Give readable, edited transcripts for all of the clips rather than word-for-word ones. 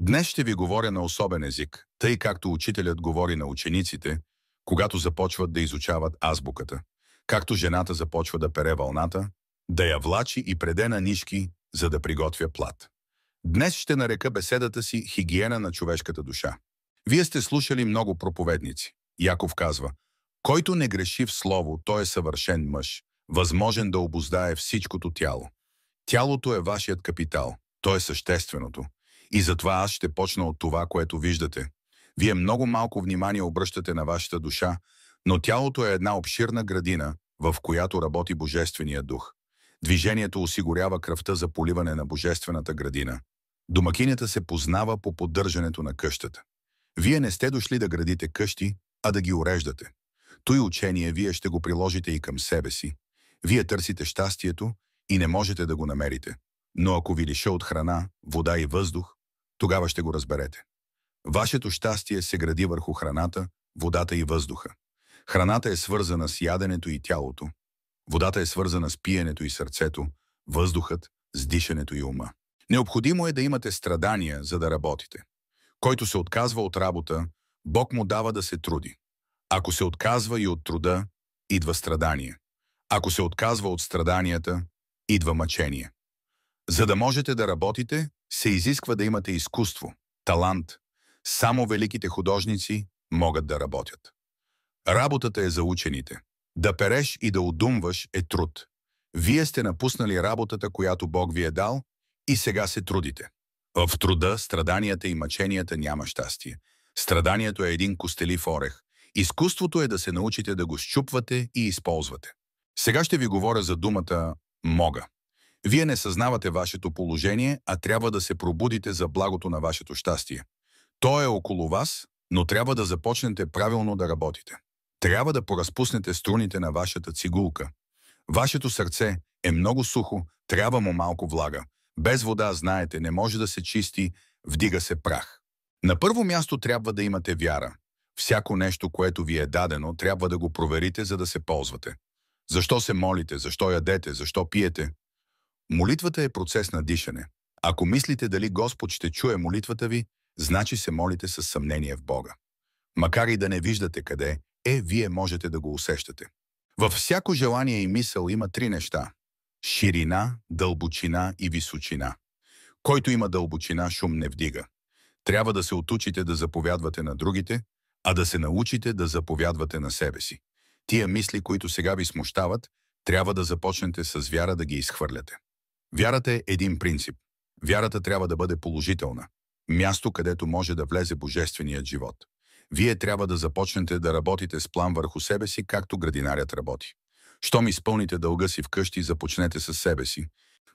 Днес ще ви говоря на особен език, тъй както учителят говори на учениците, когато започват да изучават азбуката, както жената започва да пере вълната, да я влачи и преде на нишки, за да приготвя плат. Днес ще нарека беседата си хигиена на човешката душа. Вие сте слушали много проповедници. Яков казва: който не греши в слово, той е съвършен мъж, възможен да обуздае всичкото тяло. Тялото е вашият капитал, то е същественото. И затова аз ще почна от това, което виждате. Вие много малко внимание обръщате на вашата душа, но тялото е една обширна градина, в която работи Божествения дух. Движението осигурява кръвта за поливане на Божествената градина. Домакинята се познава по поддържането на къщата. Вие не сте дошли да градите къщи, а да ги уреждате. Той учение вие ще го приложите и към себе си. Вие търсите щастието и не можете да го намерите. Но ако ви лиша от храна, вода и въздух, тогава ще го разберете. Вашето щастие се гради върху храната, водата и въздуха. Храната е свързана с яденето и тялото. Водата е свързана с пиенето и сърцето, въздухът с дишането и ума. Необходимо е да имате страдания, за да работите. Който се отказва от работа, Бог му дава да се труди. Ако се отказва и от труда, идва страдание. Ако се отказва от страданията, идва мъчение. За да можете да работите, се изисква да имате изкуство, талант. Само великите художници могат да работят. Работата е за учените. Да переш и да удумваш е труд. Вие сте напуснали работата, която Бог ви е дал, и сега се трудите. В труда, страданията и мъченията няма щастие. Страданието е един костелив орех. Изкуството е да се научите да го счупвате и използвате. Сега ще ви говоря за думата «мога». Вие не съзнавате вашето положение, а трябва да се пробудите за благото на вашето щастие. То е около вас, но трябва да започнете правилно да работите. Трябва да поразпуснете струните на вашата цигулка. Вашето сърце е много сухо, трябва му малко влага. Без вода, знаете, не може да се чисти, вдига се прах. На първо място трябва да имате вяра. Всяко нещо, което ви е дадено, трябва да го проверите, за да се ползвате. Защо се молите, защо ядете, защо пиете? Молитвата е процес на дишане. Ако мислите дали Господ ще чуе молитвата ви, значи се молите със съмнение в Бога. Макар и да не виждате къде вие можете да го усещате. Във всяко желание и мисъл има три неща – ширина, дълбочина и височина. Който има дълбочина, шум не вдига. Трябва да се отучите да заповядвате на другите, а да се научите да заповядвате на себе си. Тия мисли, които сега ви смущават, трябва да започнете с вяра да ги изхвърляте. Вярата е един принцип. Вярата трябва да бъде положителна. Място, където може да влезе божественият живот. Вие трябва да започнете да работите с план върху себе си, както градинарят работи. Щом изпълните дълга си вкъщи, започнете с себе си.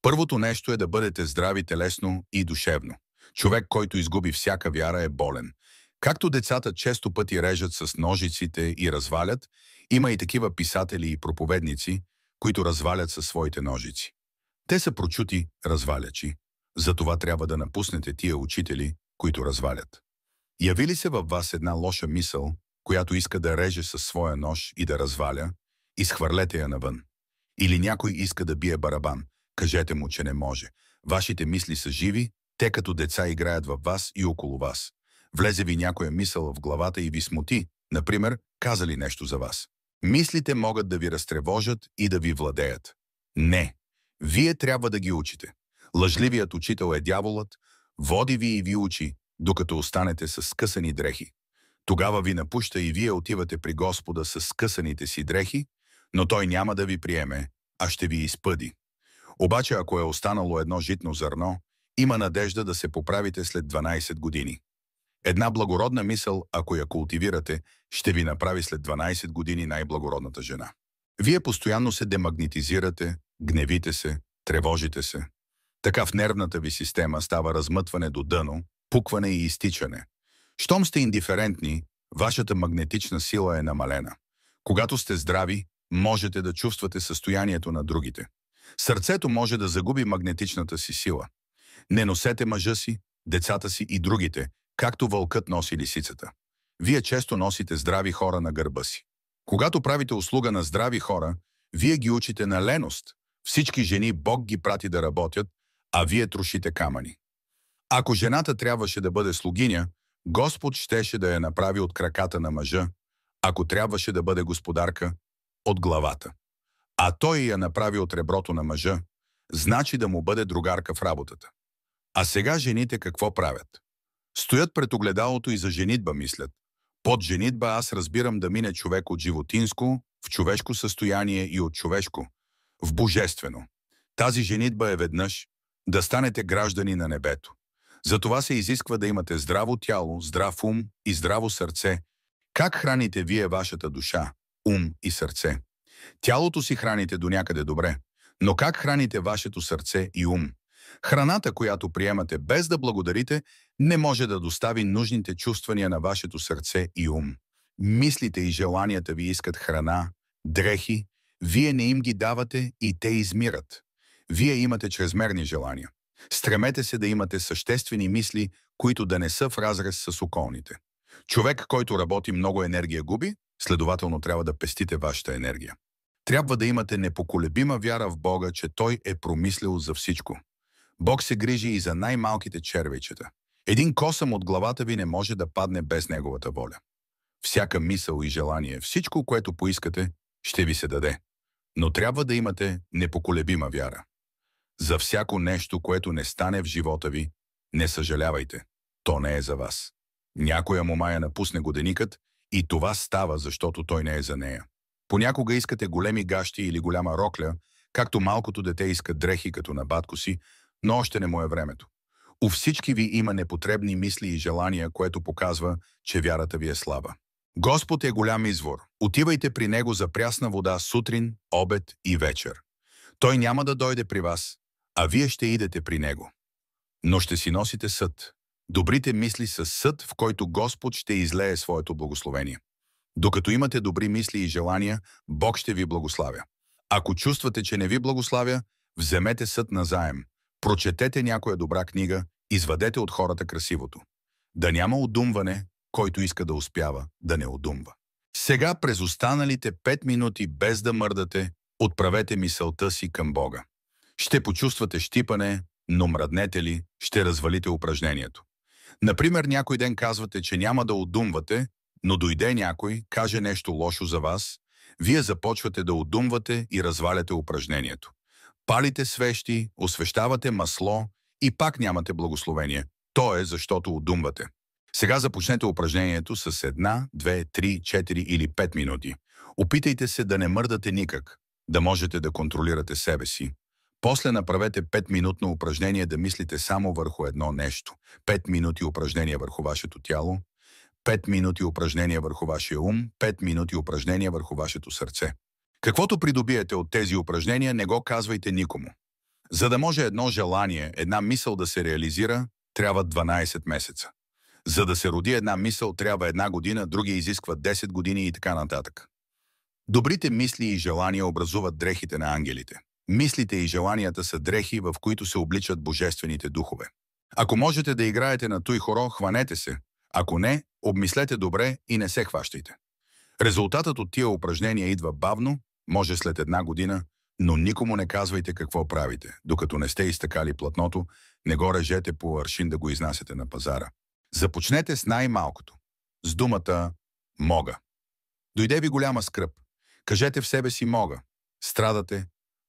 Първото нещо е да бъдете здрави телесно и душевно. Човек, който изгуби всяка вяра, е болен. Както децата често пъти режат с ножиците и развалят, има и такива писатели и проповедници, които развалят със своите ножици. Те са прочути развалячи. Затова трябва да напуснете тия учители, които развалят. Яви ли се във вас една лоша мисъл, която иска да реже със своя нож и да разваля, изхвърлете я навън. Или някой иска да бие барабан, кажете му, че не може. Вашите мисли са живи, те като деца играят във вас и около вас. Влезе ви някоя мисъл в главата и ви смути, например, казали нещо за вас. Мислите могат да ви разтревожат и да ви владеят. Не, вие трябва да ги учите. Лъжливият учител е дяволът, води ви и ви учи, докато останете с скъсани дрехи. Тогава ви напуща и вие отивате при Господа с скъсаните си дрехи, но Той няма да ви приеме, а ще ви изпъди. Обаче, ако е останало едно житно зърно, има надежда да се поправите след 12 години. Една благородна мисъл, ако я култивирате, ще ви направи след 12 години най-благородната жена. Вие постоянно се демагнетизирате, гневите се, тревожите се. Така в нервната ви система става размътване до дъно, пукване и изтичане. Щом сте индиферентни, вашата магнетична сила е намалена. Когато сте здрави, можете да чувствате състоянието на другите. Сърцето може да загуби магнетичната си сила. Не носете мъжа си, децата си и другите, както вълкът носи лисицата. Вие често носите здрави хора на гърба си. Когато правите услуга на здрави хора, вие ги учите на леност. Всички жени Бог ги прати да работят, а вие трошите камъни. Ако жената трябваше да бъде слугиня, Господ щеше да я направи от краката на мъжа, ако трябваше да бъде господарка, от главата. А той я направи от реброто на мъжа, значи да му бъде другарка в работата. А сега жените какво правят? Стоят пред огледалото и за женитба мислят. Под женитба аз разбирам да мине човек от животинско в човешко състояние и от човешко в божествено. Тази женитба е веднъж да станете граждани на небето. Затова се изисква да имате здраво тяло, здрав ум и здраво сърце. Как храните вие вашата душа, ум и сърце? Тялото си храните до някъде добре, но как храните вашето сърце и ум? Храната, която приемате без да благодарите, не може да достави нужните чувствания на вашето сърце и ум. Мислите и желанията ви искат храна, дрехи, вие не им ги давате и те измират. Вие имате чрезмерни желания. Стремете се да имате съществени мисли, които да не са в разрез с околните. Човек, който работи много енергия губи, следователно трябва да пестите вашата енергия. Трябва да имате непоколебима вяра в Бога, че Той е промислил за всичко. Бог се грижи и за най-малките червейчета. Един косъм от главата ви не може да падне без Неговата воля. Всяка мисъл и желание, всичко, което поискате, ще ви се даде. Но трябва да имате непоколебима вяра. За всяко нещо, което не стане в живота ви, не съжалявайте. То не е за вас. Някоя мома я напусне годеникът и това става, защото той не е за нея. Понякога искате големи гащи или голяма рокля, както малкото дете иска дрехи като на батко си, но още не му е времето. У всички ви има непотребни мисли и желания, което показва, че вярата ви е слаба. Господ е голям извор. Отивайте при Него за прясна вода сутрин, обед и вечер. Той няма да дойде при вас, а вие ще идете при Него. Но ще си носите съд. Добрите мисли са съд, в който Господ ще излее своето благословение. Докато имате добри мисли и желания, Бог ще ви благославя. Ако чувствате, че не ви благославя, вземете съд назаем. Прочетете някоя добра книга, извадете от хората красивото. Да няма одумване, който иска да успява, да не одумва. Сега през останалите 5 минути, без да мърдате, отправете мисълта си към Бога. Ще почувствате щипане, но мръднете ли, ще развалите упражнението. Например, някой ден казвате, че няма да одумвате, но дойде някой, каже нещо лошо за вас, вие започвате да одумвате и разваляте упражнението. Палите свещи, освещавате масло и пак нямате благословение. То е, защото одумвате. Сега започнете упражнението с 1, 2, 3, 4 или 5 минути. Опитайте се да не мърдате никак, да можете да контролирате себе си. После направете 5-минутно упражнение да мислите само върху едно нещо. 5 минути упражнение върху вашето тяло, 5 минути упражнение върху вашия ум, 5 минути упражнение върху вашето сърце. Каквото придобиете от тези упражнения, не го казвайте никому. За да може едно желание, една мисъл да се реализира, трябва 12 месеца. За да се роди една мисъл, трябва 1 година, други изискват 10 години и така нататък. Добрите мисли и желания образуват дрехите на ангелите. Мислите и желанията са дрехи, в които се обличат божествените духове. Ако можете да играете на туй хоро, хванете се. Ако не, обмислете добре и не се хващайте. Резултатът от тия упражнения идва бавно, може след 1 година, но никому не казвайте какво правите. Докато не сте изтъкали платното, не го режете по аршин да го изнасяте на пазара. Започнете с най-малкото. С думата «мога». Дойде ви голяма скръб. Кажете в себе си «мога». Страдате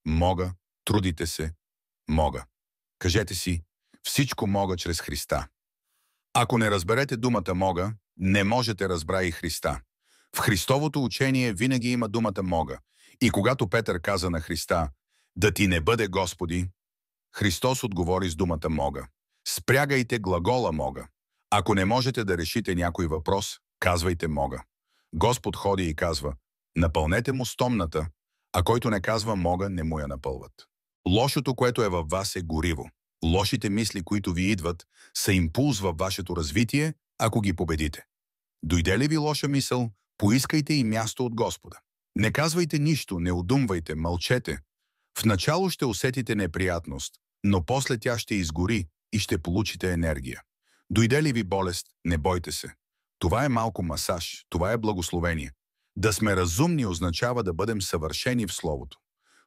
«мога». Трудите се «мога». Кажете си «всичко мога чрез Христа». Ако не разберете думата «мога», не можете разбра и Христа. В Христовото учение винаги има думата «мога». И когато Петър каза на Христа «да ти не бъде Господи», Христос отговори с думата «мога». Спрягайте глагола «мога». Ако не можете да решите някой въпрос, казвайте «мога». Господ ходи и казва «напълнете му стомната», а който не казва «мога», не му я напълват. Лошото, което е във вас, е гориво. Лошите мисли, които ви идват, са импулс във вашето развитие, ако ги победите. Дойде ли ви лоша мисъл, поискайте и място от Господа. Не казвайте нищо, не удумвайте, мълчете. В начало ще усетите неприятност, но после тя ще изгори и ще получите енергия. Дойде ли ви болест, не бойте се. Това е малко масаж, това е благословение. Да сме разумни означава да бъдем съвършени в Словото.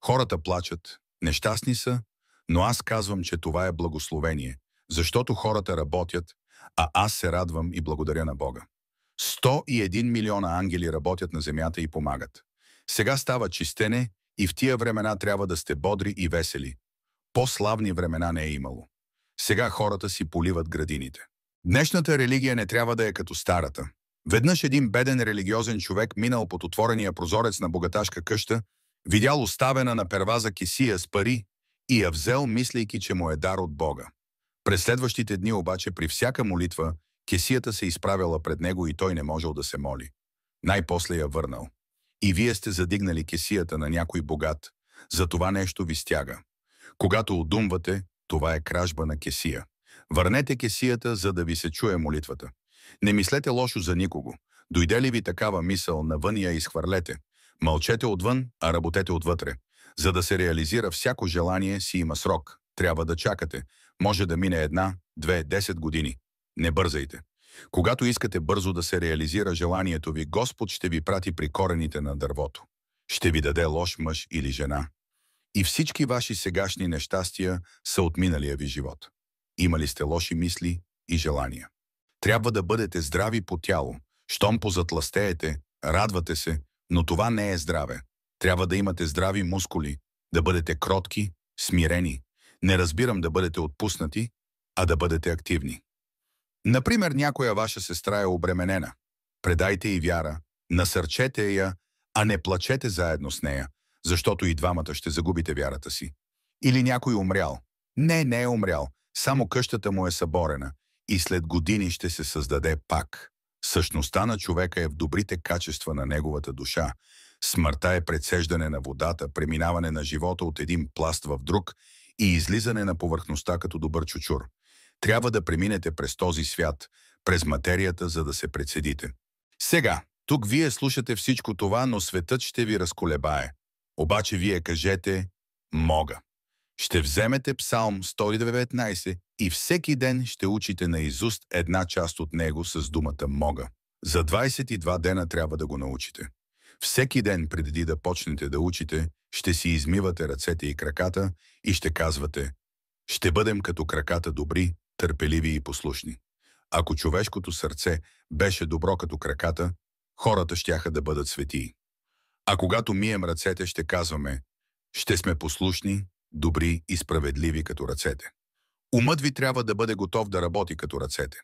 Хората плачат, нещастни са, но аз казвам, че това е благословение, защото хората работят, а аз се радвам и благодаря на Бога. 101 милиона ангели работят на земята и помагат. Сега става чистене и в тия времена трябва да сте бодри и весели. По-славни времена не е имало. Сега хората си поливат градините. Днешната религия не трябва да е като старата. Веднъж един беден религиозен човек минал под отворения прозорец на богаташка къща, видял оставена на перваза кесия с пари и я взел, мислейки, че му е дар от Бога. През следващите дни обаче при всяка молитва кесията се изправяла пред него и той не можел да се моли. Най-после я върнал. И вие сте задигнали кесията на някой богат, за това нещо ви стяга. Когато удумвате, това е кражба на кесия. Върнете кесията, за да ви се чуе молитвата. Не мислете лошо за никого. Дойде ли ви такава мисъл, навън я изхвърлете. Мълчете отвън, а работете отвътре. За да се реализира всяко желание, си има срок. Трябва да чакате. Може да мине 1, 2, 10 години. Не бързайте. Когато искате бързо да се реализира желанието ви, Господ ще ви прати при корените на дървото. Ще ви даде лош мъж или жена. И всички ваши сегашни нещастия са от миналия ви живот. Имали сте лоши мисли и желания. Трябва да бъдете здрави по тяло. Щом позатластеете, радвате се, но това не е здраве. Трябва да имате здрави мускули, да бъдете кротки, смирени. Не разбирам да бъдете отпуснати, а да бъдете активни. Например, някоя ваша сестра е обременена. Предайте й вяра, насърчете я, а не плачете заедно с нея, защото и двамата ще загубите вярата си. Или някой умрял. Не е умрял, само къщата му е съборена и след години ще се създаде пак. Същността на човека е в добрите качества на неговата душа. Смъртта е прецеждане на водата, преминаване на живота от един пласт в друг и излизане на повърхността като добър чучур. Трябва да преминете през този свят, през материята, за да се прецедите. Сега, тук вие слушате всичко това, но светът ще ви разколебае. Обаче вие кажете «Мога». Ще вземете Псалм 119 и всеки ден ще учите наизуст една част от него с думата «Мога». За 22 дена трябва да го научите. Всеки ден, преди да почнете да учите, ще си измивате ръцете и краката и ще казвате «Ще бъдем като краката добри, търпеливи и послушни». Ако човешкото сърце беше добро като краката, хората щяха да бъдат светии. А когато мием ръцете, ще казваме «Ще сме послушни, добри и справедливи като ръцете». Умът ви трябва да бъде готов да работи като ръцете.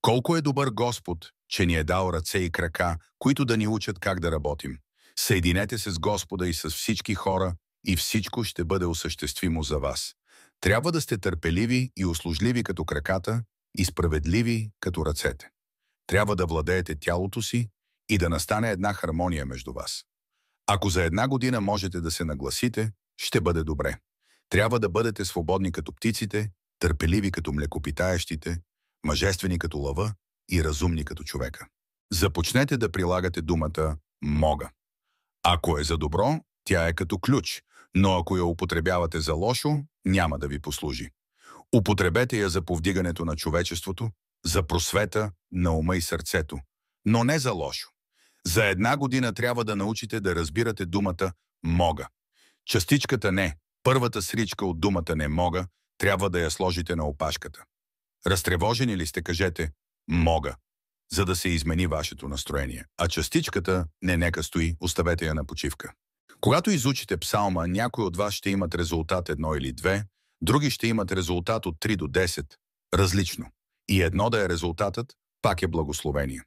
Колко е добър Господ, че ни е дал ръце и крака, които да ни учат как да работим. Съединете се с Господа и с всички хора и всичко ще бъде осъществимо за вас. Трябва да сте търпеливи и услужливи като краката и справедливи като ръцете. Трябва да владеете тялото си и да настане една хармония между вас. Ако за 1 година можете да се нагласите, ще бъде добре. Трябва да бъдете свободни като птиците, търпеливи като млекопитаещите, мъжествени като лъва и разумни като човека. Започнете да прилагате думата «Мога». Ако е за добро, тя е като ключ, но ако я употребявате за лошо, няма да ви послужи. Употребете я за повдигането на човечеството, за просвета на ума и сърцето, но не за лошо. За 1 година трябва да научите да разбирате думата «Мога». Частичката «не», първата сричка от думата «не мога», трябва да я сложите на опашката. Разтревожени ли сте, кажете «Мога», за да се измени вашето настроение. А частичката «не» нека стои, оставете я на почивка. Когато изучите псалма, някои от вас ще имат резултат 1 или 2, други ще имат резултат от 3 до 10, различно. И едно да е резултатът, пак е благословение.